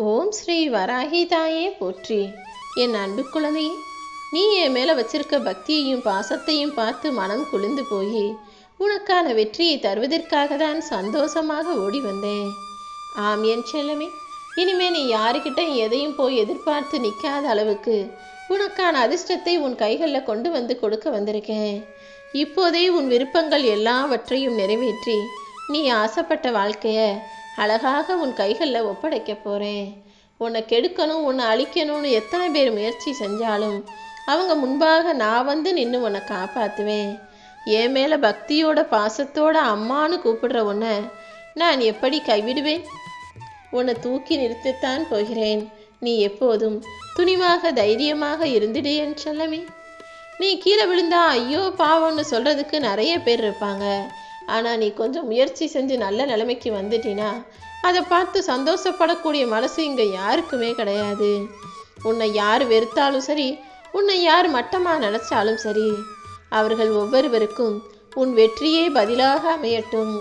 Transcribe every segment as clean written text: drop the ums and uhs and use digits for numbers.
ஓம் ஸ்ரீ வராகி தாயே போற்றி. என் அன்பு குழந்தையே, நீ என் மேலே வச்சிருக்க பக்தியையும் பாசத்தையும் பார்த்து மனம் குளிர்ந்து போய் உனக்கான வெற்றியை தருவதற்காக தான் சந்தோஷமாக ஓடி வந்தேன். ஆம் என் செல்லமே, இனிமே நீ யாருக்கிட்ட எதையும் போய் எதிர்பார்த்து நிற்காத அளவுக்கு உனக்கான அதிர்ஷ்டத்தை உன் கைகளில் கொண்டு வந்து கொடுக்க வந்திருக்கேன். இப்போதே உன் விருப்பங்கள் எல்லாவற்றையும் நிறைவேற்றி நீ ஆசைப்பட்ட வாழ்க்கையை அழகாக உன் கைகளில் ஒப்படைக்க போகிறேன். உன்னை கெடுக்கணும், உன்னை அழிக்கணும்னு எத்தனை பேர் முயற்சி செஞ்சாலும் அவங்க முன்பாக நான் வந்து நின்று உன்னை காப்பாற்றுவேன். என் மேலே பக்தியோட பாசத்தோட அம்மானு கூப்பிடுற உன்னை நான் எப்படி கைவிடுவேன்? உன்னை தூக்கி நிறுத்தித்தான் போகிறேன். நீ எப்போதும் துணிவாக தைரியமாக இருந்துடு என் செல்லமே. நீ கீழே விழுந்தா ஐயோ பாவம்னு சொல்கிறதுக்கு நிறைய பேர் இருப்பாங்க. ஆனால் நீ கொஞ்சம் முயற்சி செஞ்சு நல்ல நிலைமைக்கு வந்துட்டினா அதை பார்த்து சந்தோஷப்படக்கூடிய மனசு இங்கே யாருக்குமே கிடையாது. உன்னை யார் வெறுத்தாலும் சரி, உன்னை யார் மட்டமாக நினச்சாலும் சரி, அவர்கள் ஒவ்வொருவருக்கும் உன் வெற்றியே பதிலாக அமையட்டும்.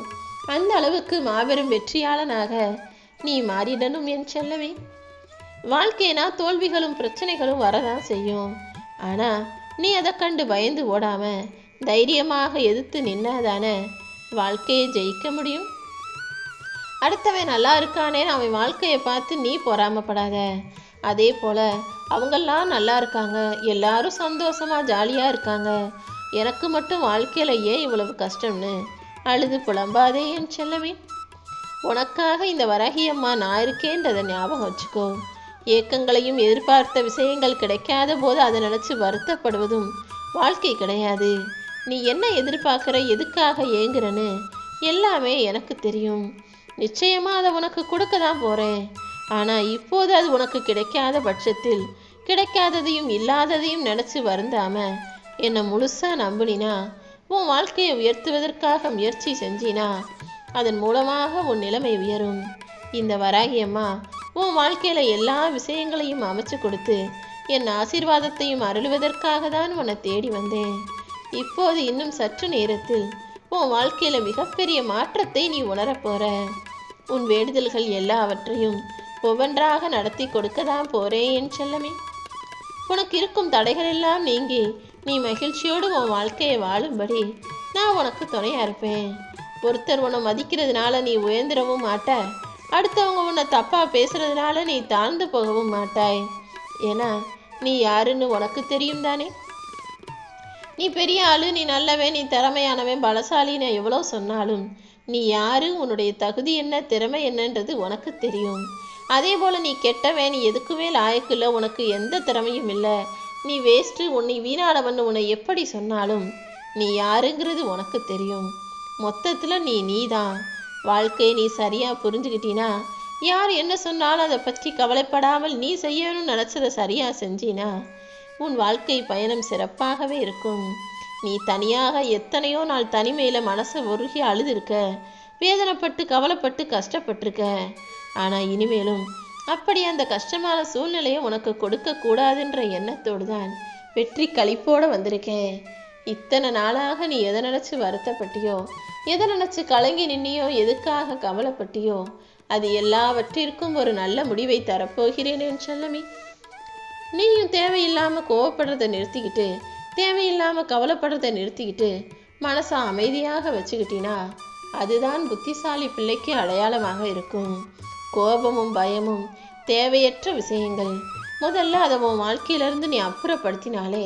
அந்த அளவுக்கு மாபெரும் வெற்றியாளனாக நீ மாறிடணும் என் செல்லவே. வாழ்க்கைனா தோல்விகளும் பிரச்சனைகளும் வரதான் செய்யும். ஆனால் நீ அதை கண்டு பயந்து ஓடாம தைரியமாக எதிர்த்து நின்னாதானே வாழ்க்கையை ஜெயிக்க முடியும். அடுத்தவன் நல்லா இருக்கானேன்னு அவன் வாழ்க்கையை பார்த்து நீ பொறாமப்படாத. அதே போல் அவங்கெல்லாம் நல்லா இருக்காங்க, எல்லாரும் சந்தோஷமாக ஜாலியாக இருக்காங்க, எனக்கு மட்டும் வாழ்க்கையில் ஏன் இவ்வளவு கஷ்டம்னு அழுது புலம்பாதே என் செல்லமே. உனக்காக இந்த வராகியம்மா நான் இருக்கேன்றதை ஞாபகம் வச்சுக்கோ. ஏக்கங்களையும் எதிர்பார்த்த விஷயங்கள் கிடைக்காத போது அதை நினச்சி வருத்தப்படுவதும் வாழ்க்கை கிடையாது. நீ என்ன எதிர்பார்க்குற, எதுக்காக ஏங்குறன்னு எல்லாமே எனக்கு தெரியும். நிச்சயமாக அதை உனக்கு கொடுக்க தான் போகிறேன். ஆனால் இப்போது அது உனக்கு கிடைக்காத பட்சத்தில் கிடைக்காததையும் இல்லாததையும் நினச்சி வருந்தாம என்னை முழுசாக நம்பினா, உன் வாழ்க்கையை உயர்த்துவதற்காக முயற்சி செஞ்சினா அதன் மூலமாக உன் நிலைமை உயரும். இந்த வராகியம்மா உன் வாழ்க்கையில் எல்லா விஷயங்களையும் அமைச்சு கொடுத்து என் ஆசீர்வாதத்தையும் அருளுவதற்காக தான் உன்னை தேடி வந்தேன். இப்போது இன்னும் சற்று நேரத்தில் உன் வாழ்க்கையில் மிகப்பெரிய மாற்றத்தை நீ உணரப்போற. உன் வேண்டுதல்கள் எல்லாவற்றையும் ஒவ்வொன்றாக நடத்தி கொடுக்க தான் போறேன் என் செல்லமே. உனக்கு இருக்கும் தடைகள் எல்லாம் நீங்கி நீ மகிழ்ச்சியோடு உன் வாழ்க்கையை வாழும்படி நான் உனக்கு துணையா இருப்பேன். ஒருத்தர் உன்னை மதிக்கிறதுனால நீ உயர்ந்திடவும் மாட்ட, அடுத்தவங்க உன்னை தப்பா பேசுறதுனால நீ தாழ்ந்து போகவும் மாட்டாய். ஏன்னா நீ யாருன்னு உனக்கு தெரியும் தானே. நீ பெரிய ஆளு, நீ நல்லவன், நீ திறமையானவன், பலசாலின்னு எவ்வளோ சொன்னாலும் நீ யாரு, உன்னுடைய தகுதி என்ன, திறமை என்னன்றது உனக்கு தெரியும். அதே போல் நீ கெட்டவன், நீ எதுக்குமே லாயக்கில்லை, உனக்கு எந்த திறமையும் இல்லை, நீ வேஸ்ட்டு, உன்னை வீணானவன் உன்னை எப்படி சொன்னாலும் நீ யாருங்கிறது உனக்கு தெரியும். மொத்தத்தில் நீ தான். வாழ்க்கையை நீ சரியாக புரிஞ்சுக்கிட்டினா யார் என்ன சொன்னாலும் அதை பற்றி கவலைப்படாமல் நீ செய்யணும்னு நினச்சதை சரியாக செஞ்சினா உன் வாழ்க்கை பயணம் சிறப்பாகவே இருக்கும். நீ தனியாக எத்தனையோ நாள் தனிமையில் மனசை உருகி அழுதுருக்க, வேதனைப்பட்டு கவலைப்பட்டு கஷ்டப்பட்டிருக்க. ஆனால் இனிமேலும் அப்படி அந்த கஷ்டமான சூழ்நிலையை உனக்கு கொடுக்கக்கூடாதுன்ற எண்ணத்தோடு தான் வெற்றி களிப்போடு வந்திருக்கேன். இத்தனை நாளாக நீ எதை நினச்சி வருத்தப்பட்டியோ, எதை நினச்சி கலங்கி நின்னியோ, எதுக்காக கவலைப்பட்டியோ, அது எல்லாவற்றிற்கும் ஒரு நல்ல முடிவை தரப்போகிறேன் என் செல்லமே. நீயும் தேவையில்லாமல் கோவப்படுறதை நிறுத்திக்கிட்டு, தேவையில்லாமல் கவலைப்படுறதை நிறுத்திக்கிட்டு மனசை அமைதியாக வச்சுக்கிட்டினா அதுதான் புத்திசாலி பிள்ளைக்கு அடையாளமாக இருக்கும். கோபமும் பயமும் தேவையற்ற விஷயங்கள். முதல்ல அதை உன் வாழ்க்கையிலேருந்து நீ அப்புறப்படுத்தினாலே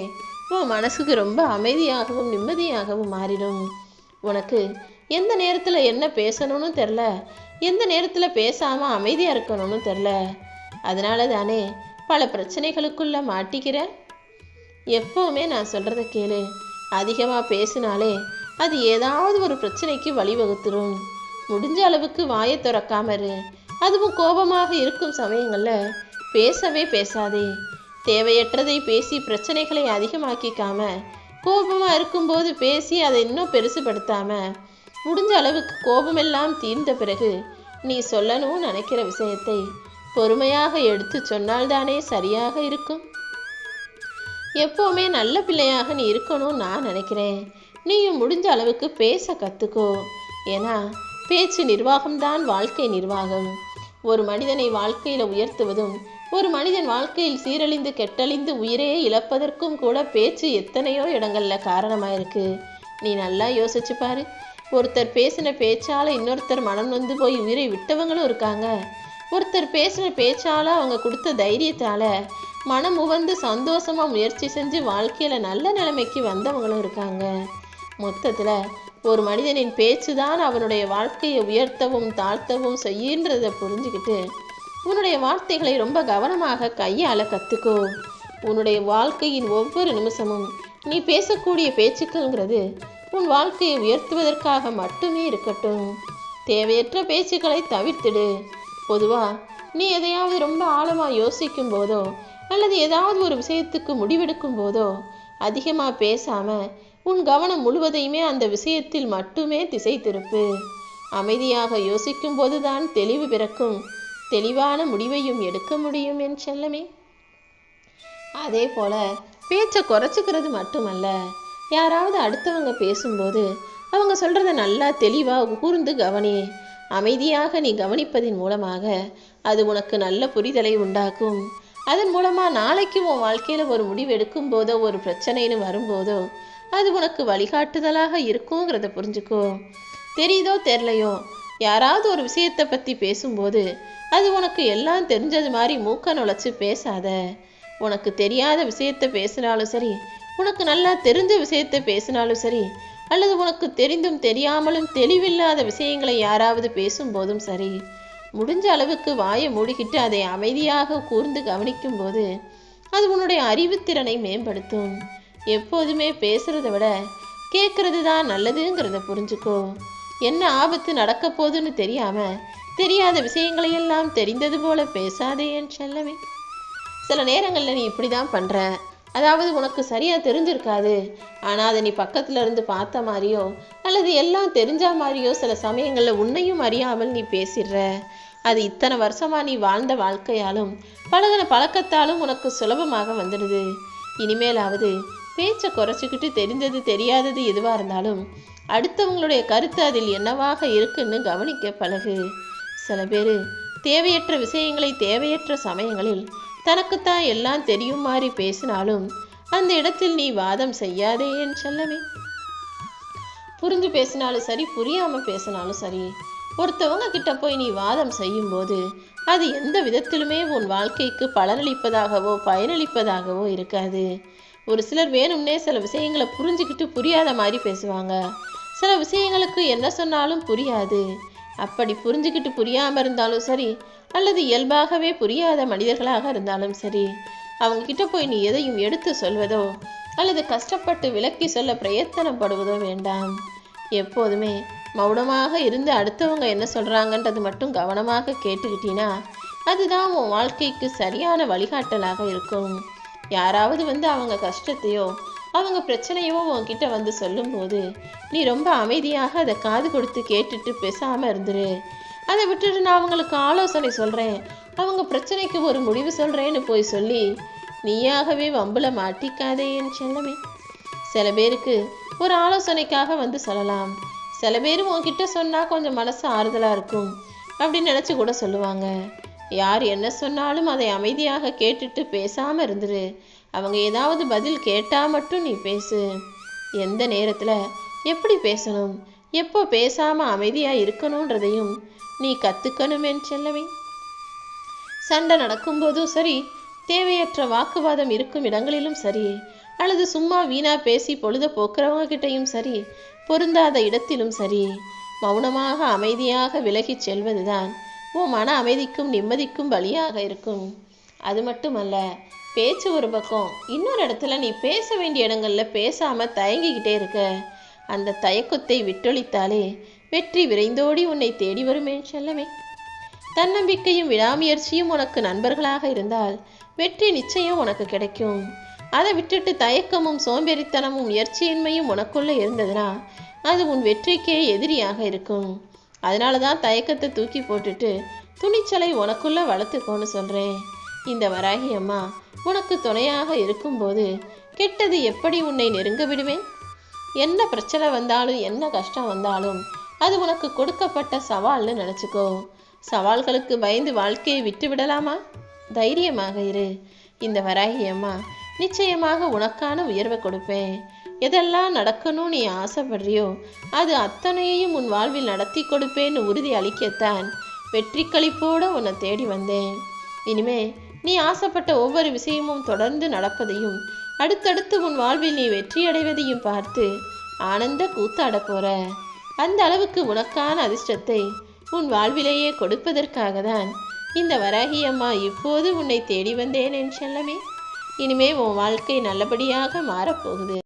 உன் மனசுக்கு ரொம்ப அமைதியாகவும் நிம்மதியாகவும் மாறிடும். உனக்கு எந்த நேரத்தில் என்ன பேசணும்னு தெரில, எந்த நேரத்தில் பேசாமல் அமைதியாக இருக்கணும்னு தெரில. அதனால தானே பல பிரச்சனைகளுக்குள்ள மாட்டிக்கிற. எப்போவுமே நான் சொல்கிறத கேளு. அதிகமாக பேசினாலே அது ஏதாவது ஒரு பிரச்சனைக்கு வழிவகுத்துரும். முடிஞ்ச அளவுக்கு வாயை திறக்காம இரு. அதுவும் கோபமாக இருக்கும் சமயங்களில் பேசவே பேசாதே. தேவையற்றதை பேசி பிரச்சனைகளை அதிகமாக்கிக்காம, கோபமாக இருக்கும்போது பேசி அதை இன்னும் பெருசுபடுத்தாம, முடிஞ்ச அளவுக்கு கோபமெல்லாம் தீர்ந்த பிறகு நீ சொல்லணும்னு நினைக்கிற விஷயத்தை பொறுமையாக எடுத்து சொன்னால்தானே சரியாக இருக்கும். எப்போவுமே நல்ல பிள்ளையாக நீ இருக்கணும்னு நான் நினைக்கிறேன். நீயும் முடிஞ்ச அளவுக்கு பேச கற்றுக்கோ. ஏன்னா பேச்சு நிர்வாகம்தான் வாழ்க்கை நிர்வாகம். ஒரு மனிதனை வாழ்க்கையில் உயர்த்துவதும் ஒரு மனிதன் வாழ்க்கையில் சீரழிந்து கெட்டழிந்து உயிரே இழப்பதற்கும் கூட பேச்சு எத்தனையோ இடங்கள்ல காரணமாயிருக்கு. நீ நல்லா யோசிச்சு பாரு. ஒருத்தர் பேசின பேச்சால இன்னொருத்தர் மனம் நொந்து போய் உயிரை விட்டவங்களும் இருக்காங்க. ஒருத்தர் பேசின பேச்சால அவங்க கொடுத்த தைரியத்தால மனம் உவந்து சந்தோஷமா முயற்சி செஞ்சு வாழ்க்கையில நல்ல நிலைமைக்கு வந்தவங்களும் இருக்காங்க. மொத்தத்துல ஒரு மனிதனின் பேச்சு தான் அவனுடைய வாழ்க்கையை உயர்த்தவும் தாழ்த்தவும் செய்யுன்றதை புரிஞ்சுக்கிட்டு உன்னுடைய வார்த்தைகளை ரொம்ப கவனமாக கையாள கத்துக்கோ. உன்னுடைய வாழ்க்கையின் ஒவ்வொரு நிமிஷமும் நீ பேசக்கூடிய பேச்சுக்கள்ங்கிறது உன் வாழ்க்கையை உயர்த்துவதற்காக மட்டுமே இருக்கட்டும். தேவையற்ற பேச்சுக்களை தவிர்த்திடு. பொதுவா நீ எதையாவது ரொம்ப ஆழமா யோசிக்கும் போதோ அல்லது ஏதாவது ஒரு விஷயத்துக்கு முடிவெடுக்கும் போதோ அதிகமா பேசாம உன் கவனம் முழுவதையுமே அந்த விஷயத்தில் மட்டுமே திசை திருப்பு. அமைதியாக யோசிக்கும் போதுதான் தெளிவு பிறக்கும். தெளிவான முடிவையும் எடுக்க முடியும் என் செல்லமே. அதே போல பேச்சை குறைச்சிக்கிறது மட்டுமல்ல, யாராவது அடுத்தவங்க பேசும்போது அவங்க சொல்றத நல்லா தெளிவா கூர்ந்து கவனி. அமைதியாக நீ கவனிப்பதின் மூலமாக அது உனக்கு நல்ல புரிதலை உண்டாக்கும். அதன் மூலமா நாளைக்கு உன் வாழ்க்கையில ஒரு முடிவு எடுக்கும் போதோ ஒரு பிரச்சனைன்னு வரும்போதோ அது உனக்கு வழிகாட்டுதலாக இருக்குங்கிறத புரிஞ்சுக்கோ. தெரியுதோ தெரியலையோ, யாராவது ஒரு விஷயத்தை பத்தி பேசும்போது அது உனக்கு எல்லாம் தெரிஞ்சது மாதிரி மூக்க நுழைச்சு பேசாத. உனக்கு தெரியாத விஷயத்தை பேசினாலும் சரி, உனக்கு நல்லா தெரிஞ்ச விஷயத்தை பேசினாலும் சரி, அல்லது உனக்கு தெரிந்தும் தெரியாமலும் தெளிவில்லாத விஷயங்களை யாராவது பேசும்போதும் சரி, முடிஞ்ச அளவுக்கு வாயை மூடிக்கிட்டு அதை அமைதியாக கூர்ந்து கவனிக்கும் போது அது உன்னுடைய அறிவுத்திறனை மேம்படுத்தும். எப்போதுமே பேசுறதை விட கேட்கறது தான் நல்லதுங்கிறத புரிஞ்சுக்கோ. என்ன ஆபத்து நடக்க போதுன்னு தெரியாம தெரியாத விஷயங்களையெல்லாம் தெரிந்தது போல பேசாதே என் செல்லமே. சில நேரங்களில் நீ இப்படிதான் பண்ற. அதாவது உனக்கு சரியா தெரிஞ்சிருக்காது, ஆனா அதை நீ பக்கத்துல இருந்து பார்த்த மாதிரியோ அல்லது எல்லாம் தெரிஞ்ச மாதிரியோ சில சமயங்கள்ல உன்னையும் அறியாமல் நீ பேசிடுற. அது இத்தனை வருஷமா நீ வாழ்ந்த வாழ்க்கையாலும் பழகின பழக்கத்தாலும் உனக்கு சுலபமாக வந்துடுது. இனிமேலாவது பேச்சை குறைச்சிக்கிட்டு தெரிந்தது தெரியாதது எதுவா இருந்தாலும் அடுத்தவங்களுடைய கருத்து அதில் என்னவாக இருக்குன்னு கவனிக்க பழகு. சில பேர் தேவையற்ற விஷயங்களை தேவையற்ற சமயங்களில் தனக்குத்தான் எல்லாம் தெரியும் மாதிரி பேசினாலும் அந்த இடத்தில் நீ வாதம் செய்யாதே என் செல்லமே. புரிஞ்சு பேசினாலும் சரி, புரியாம பேசினாலும் சரி, ஒருத்தவங்க கிட்ட போய் நீ வாதம் செய்யும் போது அது எந்த விதத்திலுமே உன் வாழ்க்கைக்கு பலனளிப்பதாகவோ பயனளிப்பதாகவோ இருக்காது. ஒரு சிலர் வேணும்னே சில விஷயங்களை புரிஞ்சுக்கிட்டு புரியாத மாதிரி பேசுவாங்க. சில விஷயங்களுக்கு என்ன சொன்னாலும் புரியாது. அப்படி புரிஞ்சுக்கிட்டு புரியாம இருந்தாலும் சரி, அல்லது இயல்பாகவே புரியாத மனிதர்களாக இருந்தாலும் சரி, அவங்க கிட்ட போய் நீ எதையும் எடுத்து சொல்வதோ அல்லது கஷ்டப்பட்டு விளக்கி சொல்ல பிரயத்தனப்படுவதோ வேண்டாம். எப்போதுமே மௌனமாக இருந்து அடுத்தவங்க என்ன சொல்றாங்கன்றது மட்டும் கவனமாக கேட்டுக்கிட்டீன்னா அதுதான் உன் வாழ்க்கைக்கு சரியான வழிகாட்டலாக இருக்கும். யாராவது அவங்க கஷ்டத்தையோ அவங்க பிரச்சனையோ உன்கிட்ட சொல்லும்போது நீ ரொம்ப அமைதியாக அதை காது கொடுத்து கேட்டுட்டு பேசாம இருந்துரு. அதை விட்டுட்டு நான் அவங்களுக்கு ஆலோசனை சொல்றேன், அவங்க பிரச்சனைக்கு ஒரு முடிவு சொல்றேன்னு போய் சொல்லி நீயாகவே வம்புல மாட்டிக்காதே என் செல்லமே. சில பேருக்கு ஒரு ஆலோசனைக்காக சொல்லலாம். சில பேர் உன்கிட்ட சொன்னா கொஞ்சம் மனசு ஆறுதலா இருக்கும் அப்படின்னு நினைச்சு கூட சொல்லுவாங்க. யார் என்ன சொன்னாலும் அதை அமைதியாக கேட்டுட்டு பேசாம இருந்துரு. அவங்க ஏதாவது பதில் கேட்டா மட்டும் நீ பேசு. எந்த நேரத்துல எப்படி பேசணும், எப்போ பேசாம அமைதியா இருக்கணும்ன்றதையும் நீ கத்துக்கணும் என் செல்லமே. சண்டை நடக்கும்போதும் சரி, தேவையற்ற வாக்குவாதம் இருக்கும் இடங்களிலும் சரி, அல்லது சும்மா வீணா பேசி பொழுத போக்குறவங்க கிட்டையும் சரி, பொருந்தாத இடத்திலும் சரி, மௌனமாக அமைதியாக விலகிச் செல்வதுதான் உன் மன அமைதிக்கும் நிம்மதிக்கும் வழியாக இருக்கும். அது மட்டுமல்ல, பேச்சு ஒரு பக்கம், இன்னொரு இடத்துல நீ பேச வேண்டிய இடங்கள்ல பேசாம தயங்கிக்கிட்டே இருக்க. அந்த தயக்கத்தை விட்டொழித்தாலே வெற்றி விரைந்தோடி உன்னை தேடி வருமே செல்லமே. தன்னம்பிக்கையும் விடாமுயற்சியும் உனக்கு நண்பர்களாக இருந்தால் வெற்றி நிச்சயம் உனக்கு கிடைக்கும். அதை விட்டுட்டு தயக்கமும் சோம்பேறித்தனமும் முயற்சியின்மையும் உனக்குள்ள இருந்ததுன்னா அது உன் வெற்றிக்கே எதிரியாக இருக்கும். அதனாலதான் தயக்கத்தை தூக்கி போட்டுட்டு துணிச்சலை உனக்குள்ள வளர்த்துக்கோன்னு சொல்றேன். இந்த வராகி அம்மா உனக்கு துணையாக இருக்கும்போது கெட்டது எப்படி உன்னை நெருங்க விடுவேன்? என்ன பிரச்சனை வந்தாலும் என்ன கஷ்டம் வந்தாலும் அது உனக்கு கொடுக்கப்பட்ட சவால்னு நினைச்சுக்கோ. சவால்களுக்கு பயந்து வாழ்க்கையை விட்டு விடலாமா? தைரியமாக இரு. இந்த வராகி அம்மா நிச்சயமாக உனக்கான உயர்வை கொடுப்பேன். எதெல்லாம் நடக்கணும் நீ ஆசைப்படுறியோ அது அத்தனையையும் உன் வாழ்வில் நடத்தி கொடுப்பேன்னு உறுதி அளிக்கத்தான் வெற்றி களிப்போடு உன்னை தேடி வந்தேன். இனிமே நீ ஆசைப்பட்ட ஒவ்வொரு விஷயமும் தொடர்ந்து நடப்பதையும் அடுத்தடுத்து உன் வாழ்வில் நீ வெற்றி அடைவதையும் பார்த்து ஆனந்த கூத்தாட போற. அந்த அளவுக்கு உனக்கான அதிர்ஷ்டத்தை உன் வாழ்விலேயே கொடுப்பதற்காக தான் இந்த வராகி அம்மா இப்போது உன்னை தேடி வந்தேன் என் செல்லமே. இனிமே உன் வாழ்க்கை நல்லபடியாக மாறப்போகுது.